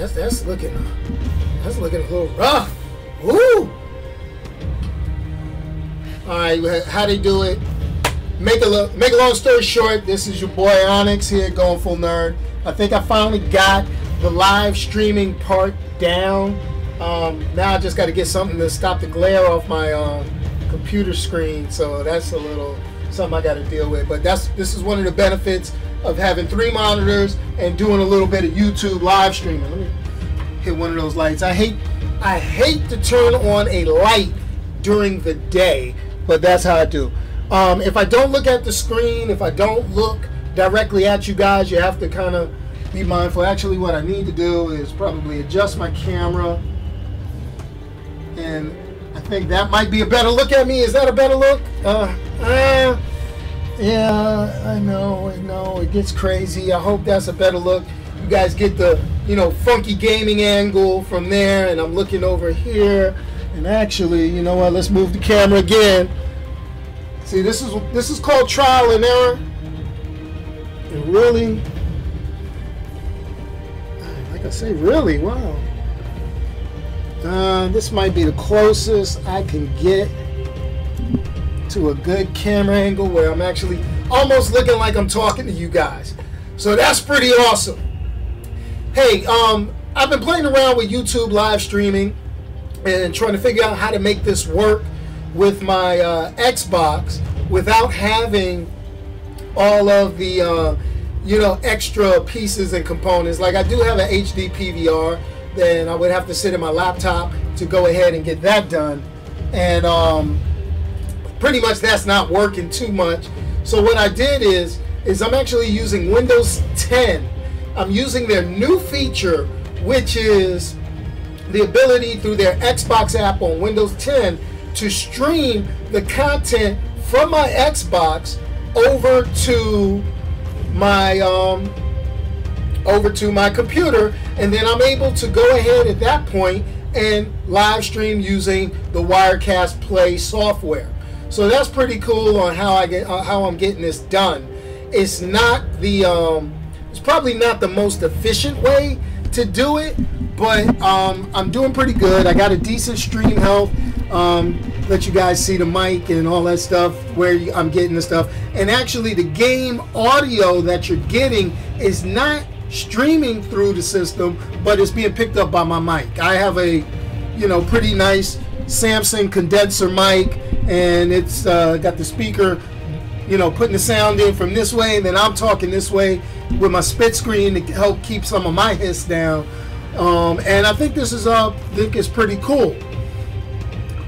That's looking a little rough. Woo! All right, how they do it? Make a long story short, this is your boy Onyx here, going full nerd. I think I finally got the live streaming part down. Now I just got to get something to stop the glare off my computer screen, so that's a little something I got to deal with. But this is one of the benefits of having 3 monitors and doing a little bit of YouTube live streaming. Let me hit one of those lights. I hate to turn on a light during the day, but that's how I do. If I don't look at the screen, if I don't look directly at you guys, you have to kind of be mindful. Actually, what I need to do is probably adjust my camera, and I think that might be a better look at me. Is that a better look? Yeah, I know, it gets crazy. I hope that's a better look. You guys get the, funky gaming angle from there, and I'm looking over here. And actually, you know what? Let's move the camera again. See, this is called trial and error. And really, like I say, really, wow. This might be the closest I can get to a good camera angle where I'm actually almost looking like I'm talking to you guys. So that's pretty awesome. Hey, I've been playing around with YouTube live streaming and trying to figure out how to make this work with my Xbox without having all of the extra pieces and components. Like, I do have an HD PVR, then I would have to sit in my laptop to go ahead and get that done, and pretty much that's not working too much. So what I did is I'm actually using Windows 10. I'm using their new feature, which is the ability through their Xbox app on Windows 10 to stream the content from my Xbox over to my computer, and then I'm able to go ahead at that point and live stream using the Wirecast Play software. So that's pretty cool on how I'm getting this done. It's not the it's probably not the most efficient way to do it, but I'm doing pretty good. I got a decent stream health. Let you guys see the mic and all that stuff, where I'm getting the stuff. And actually, the game audio that you're getting is not streaming through the system, but it's being picked up by my mic. I have a pretty nice Samsung condenser mic, and it's got the speaker putting the sound in from this way, and then I'm talking this way with my split screen to help keep some of my hiss down. And I think this is pretty cool.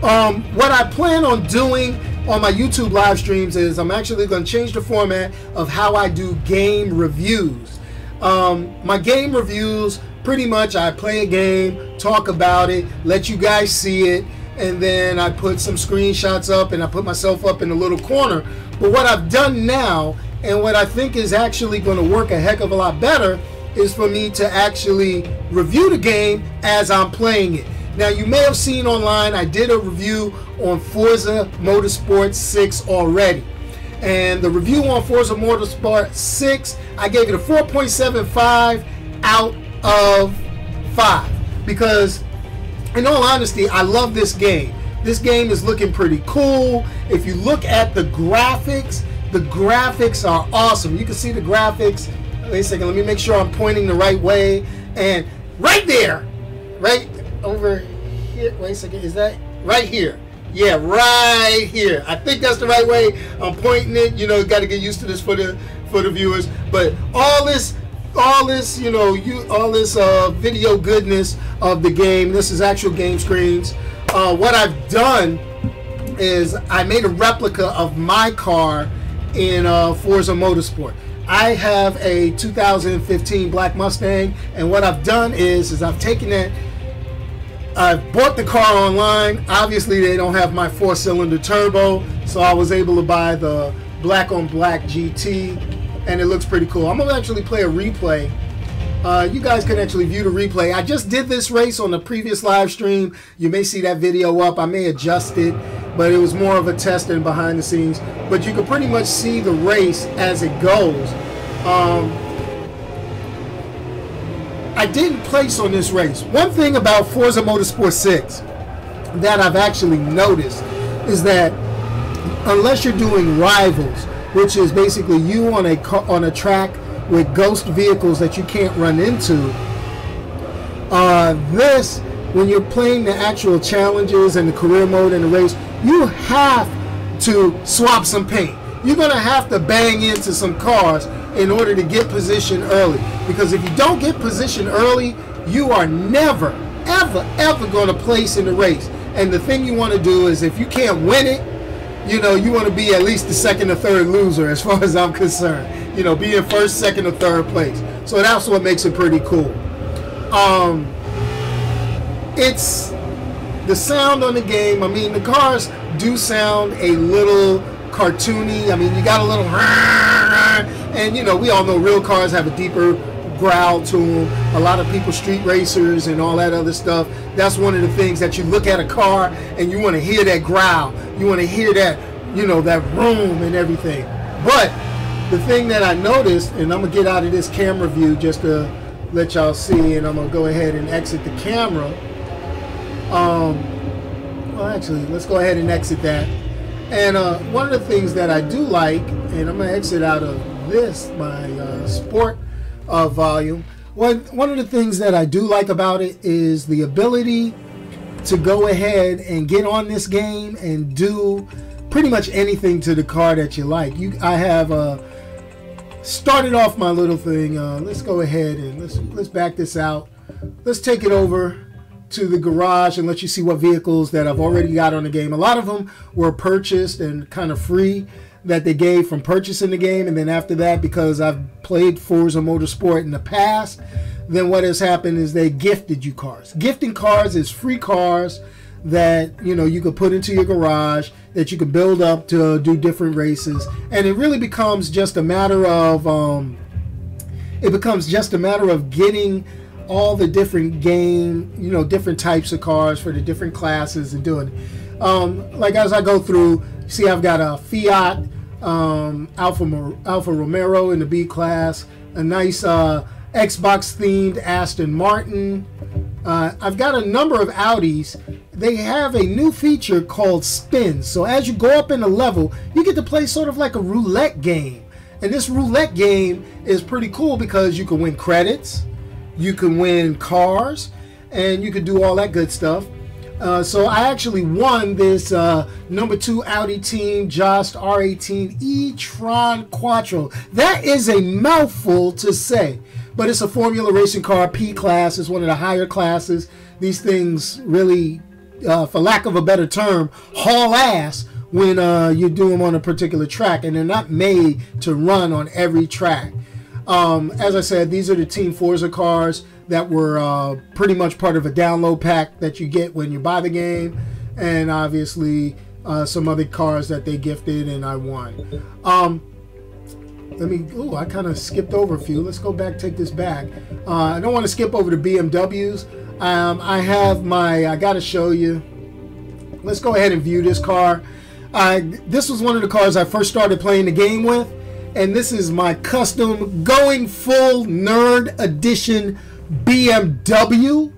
What I plan on doing on my YouTube live streams is I'm actually going to change the format of how I do game reviews. My game reviews, pretty much I play a game, talk about it, let you guys see it, and then I put some screenshots up and I put myself up in a little corner. But what I've done now, and what I think is actually going to work a heck of a lot better, is for me to actually review the game as I'm playing it. Now, you may have seen online, I did a review on Forza Motorsport 6 already. And the review on Forza Motorsport 6, I gave it a 4.75 out of 5. Because, in all honesty, I love this game. This game is looking pretty cool. If you look at the graphics are awesome. You can see the graphics. Wait a second, let me make sure I'm pointing the right way. And right there, right over here, wait a second, is that right here? Yeah, right here. I think that's the right way I'm pointing it. Got to get used to this for the viewers. But all this video goodness of the game. This is actual game screens. What I've done is I made a replica of my car in Forza Motorsport. I have a 2015 Black Mustang, and what I've done is I've taken that. I've bought the car online. Obviously, they don't have my 4-cylinder turbo, so I was able to buy the black on black GT, and it looks pretty cool. I'm gonna actually play a replay. You guys can actually view the replay. I just did this race on the previous live stream. You may see that video up. I may adjust it, but it was more of a test and behind the scenes. But you can pretty much see the race as it goes. I didn't place on this race. One thing about Forza Motorsport 6 that I've actually noticed is that unless you're doing rivals, which is basically you on a track with ghost vehicles that you can't run into, when you're playing the actual challenges and the career mode in the race, you have to swap some paint. You're going to have to bang into some cars in order to get position early. Because if you don't get position early, you are never, ever, ever going to place in the race. And the thing you want to do is, if you can't win it, you know, you want to be at least the second or third loser as far as I'm concerned. You know, be in first, second, or third place. So that's what makes it pretty cool. It's the sound on the game. I mean, the cars do sound a little cartoony. I mean, you got a little, and you know, we all know real cars have a deeper growl to them. A lot of people, street racers and all that other stuff, that's one of the things that you look at a car and you want to hear that growl. You want to hear that, you know, that room and everything. But the thing that I noticed, and I'm going to get out of this camera view just to let y'all see, and I'm going to go ahead and exit the camera. Well, actually, let's go ahead and exit that. And one of the things that I do like, and I'm going to exit out of this, my sport volume. One of the things that I do like about it is the ability to go ahead and get on this game and do pretty much anything to the car that you like. I have started off my little thing. Let's go ahead and let's back this out. Let's take it over to the garage and let you see what vehicles that I've already got on the game. A lot of them were purchased and kind of free that they gave from purchasing the game, and then after that, because I've played Forza Motorsport in the past, then what has happened is they gifted you cars. Gifting cars is free cars that, you know, you could put into your garage, that you could build up to do different races, and it really becomes just a matter of getting all the different game, you know, different types of cars for the different classes and doing it. Like as I go through, see, I've got a Fiat Alfa Romero in the B class, a nice Xbox themed Aston Martin. I've got a number of Audis. They have a new feature called spins. So as you go up in the level, you get to play sort of like a roulette game. And this roulette game is pretty cool because you can win credits, you can win cars, and you can do all that good stuff. So I actually won this number 2 Audi Team Jost R18 e-tron Quattro. That is a mouthful to say, but it's a Formula Racing car. P class is one of the higher classes. These things really, for lack of a better term, haul ass when you do them on a particular track, and they're not made to run on every track. As I said, these are the Team Forza cars that were pretty much part of a download pack that you get when you buy the game, and obviously some other cars that they gifted and I won. I kind of skipped over a few. Let's go back, take this back. I don't want to skip over the BMWs. I got to show you. Let's go ahead and view this car. This was one of the cars I first started playing the game with, and this is my custom going full nerd edition BMW.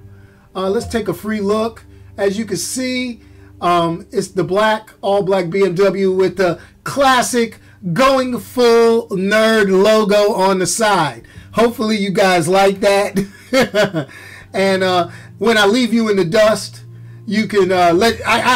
Let's take a free look. As you can see, it's the all black BMW with the classic going full nerd logo on the side. Hopefully you guys like that. And when I leave you in the dust, you can I'll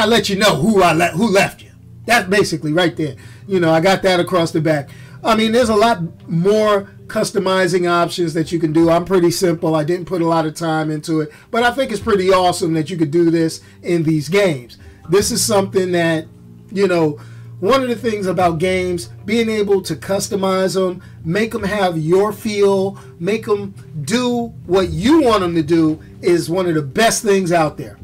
let you know who left you. That's basically right there. You know, I got that across the back. I mean, there's a lot more customizing options that you can do. I'm pretty simple. I didn't put a lot of time into it, but I think it's pretty awesome that you could do this in these games. This is something that, you know, one of the things about games, being able to customize them, make them have your feel, make them do what you want them to do, is one of the best things out there.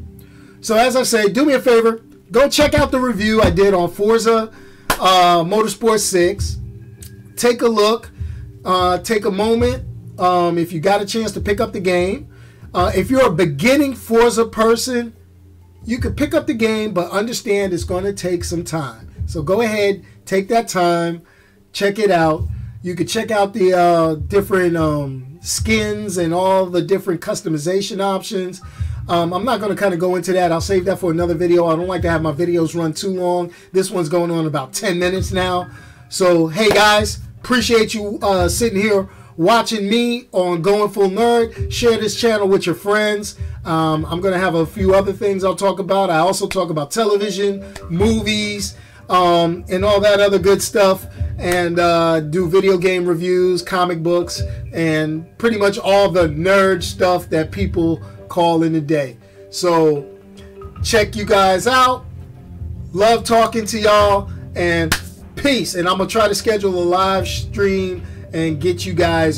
So as I say, do me a favor, go check out the review I did on Forza Motorsport 6. Take a look. Take a moment if you got a chance to pick up the game. If you're a beginning Forza person, you can pick up the game, but understand it's going to take some time. So go ahead, take that time, check it out. You could check out the different skins and all the different customization options. I'm not going to kind of go into that. I'll save that for another video. I don't like to have my videos run too long. This one's going on about 10 minutes now. So, hey guys, appreciate you sitting here watching me on Going Full Nerd. Share this channel with your friends. I'm going to have a few other things I'll talk about. I also talk about television, movies, and all that other good stuff. And do video game reviews, comic books, and pretty much all the nerd stuff that people call in the day. So check you guys out. Love talking to y'all, and peace. And I'm gonna try to schedule a live stream and get you guys